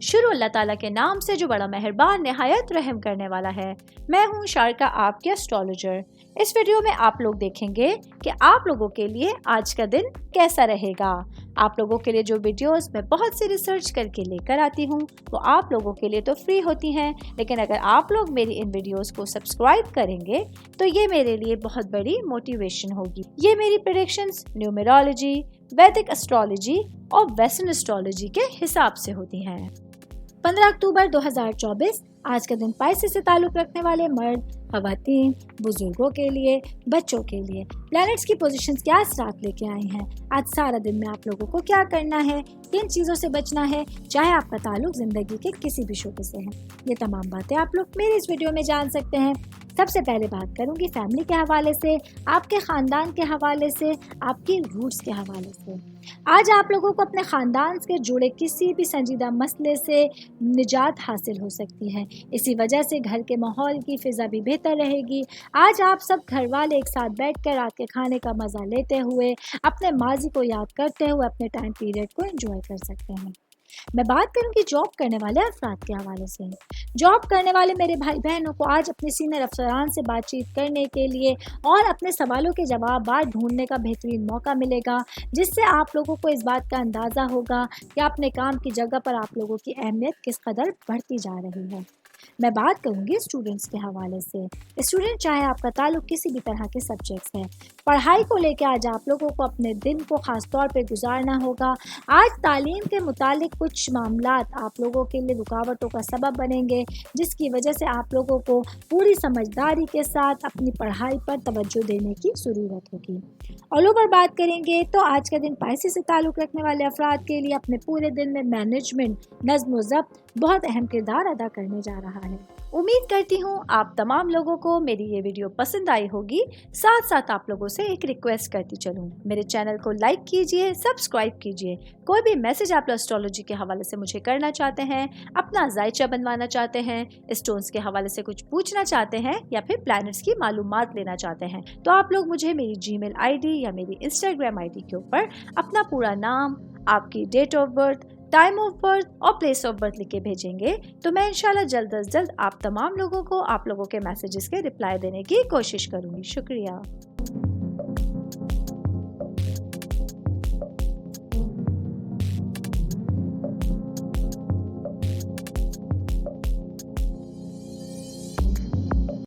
شروع اللہ تعالیٰ کے نام سے جو بڑا مہربان نہایت رحم کرنے والا ہے۔ میں ہوں شارکا، آپ کے اسٹرالوجر۔ اس ویڈیو میں آپ لوگ دیکھیں گے کہ آپ لوگوں کے لیے آج کا دن کیسا رہے گا۔ آپ لوگوں کے لیے جو ویڈیوز میں بہت سی ریسرچ کر کے لے کر آتی ہوں وہ آپ لوگوں کے لیے تو فری ہوتی ہیں، لیکن اگر آپ لوگ میری ان ویڈیوز کو سبسکرائب کریں گے تو یہ میرے لیے بہت بڑی موٹیویشن ہوگی۔ یہ میری پریڈکشنز نیومرولوجی، ویدک اسٹرالوجی اور ویسٹرن اسٹرالوجی کے حساب سے ہوتی ہیں۔ 15 اکتوبر 2024 آج کا دن پائسس سے تعلق رکھنے والے مرد، خواتین، بزرگوں کے لیے، بچوں کے لیے پلانٹس کی پوزیشنز کیا اثرات لے کے آئی ہیں۔ آج سارا دن میں آپ لوگوں کو کیا کرنا ہے، کن چیزوں سے بچنا ہے، چاہے آپ کا تعلق زندگی کے کسی بھی شعبے سے ہے، یہ تمام باتیں آپ لوگ میری اس ویڈیو میں جان سکتے ہیں۔ سب سے پہلے بات کروں گی فیملی کے حوالے سے، آپ کے خاندان کے حوالے سے، آپ کی روٹس کے حوالے سے۔ آج آپ لوگوں کو اپنے خاندان سے جڑے کسی بھی سنجیدہ مسئلے سے نجات حاصل ہو سکتی ہے۔ اسی وجہ سے گھر کے ماحول کی فضا بھی بہتر رہے گی۔ آج آپ سب گھر والے ایک ساتھ بیٹھ کر رات کے کھانے کا مزہ لیتے ہوئے، اپنے ماضی کو یاد کرتے ہوئے اپنے ٹائم پیریڈ کو انجوائے کر سکتے ہیں۔ میں بات کروں گی جاب کرنے والے افراد کے حوالے سے۔ جاب کرنے والے میرے بھائی بہنوں کو آج اپنے سینئر افسران سے بات چیت کرنے کے لیے اور اپنے سوالوں کے جوابات ڈھونڈنے کا بہترین موقع ملے گا، جس سے آپ لوگوں کو اس بات کا اندازہ ہوگا کہ اپنے کام کی جگہ پر آپ لوگوں کی اہمیت کس قدر بڑھتی جا رہی ہے۔ میں بات کروں گی اسٹوڈنٹس کے حوالے سے۔ اسٹوڈنٹ چاہے آپ کا تعلق کسی بھی طرح کے سبجیکٹس ہے، پڑھائی کو لے کے آج آپ لوگوں کو اپنے دن کو خاص طور پہ گزارنا ہوگا۔ آج تعلیم کے متعلق کچھ معاملات آپ لوگوں کے لیے رکاوٹوں کا سبب بنیں گے، جس کی وجہ سے آپ لوگوں کو پوری سمجھداری کے ساتھ اپنی پڑھائی پر توجہ دینے کی ضرورت ہوگی۔ آل اوور بات کریں گے تو آج کا دن پائسس سے تعلق رکھنے والے افراد کے لیے اپنے پورے دن میں مینجمنٹ، نظم و ضبط بہت اہم کردار ادا کرنے جا رہا ہے۔ امید کرتی ہوں آپ تمام لوگوں کو میری یہ ویڈیو پسند آئی ہوگی۔ ساتھ ساتھ آپ لوگوں سے ایک ریکویسٹ کرتی چلوں، میرے چینل کو لائک کیجئے، سبسکرائب کیجئے۔ کوئی بھی میسج آپ اسٹرالوجی کے حوالے سے مجھے کرنا چاہتے ہیں، اپنا ذائچہ بنوانا چاہتے ہیں، اسٹونز کے حوالے سے کچھ پوچھنا چاہتے ہیں یا پھر پلانٹس کی معلومات لینا چاہتے ہیں، تو آپ لوگ مجھے میری جی میل آئی ڈی یا میری انسٹاگرام آئی ڈی کے اوپر اپنا پورا نام، آپ کی date of birth, time of birth اور پلیس آف برتھ لکھ کے بھیجیں گے تو میں انشاءاللہ جلد از جلد آپ تمام لوگوں کو آپ لوگوں کے میسیجز کے رپلائی دینے کی کوشش کروں گی۔ شکریہ۔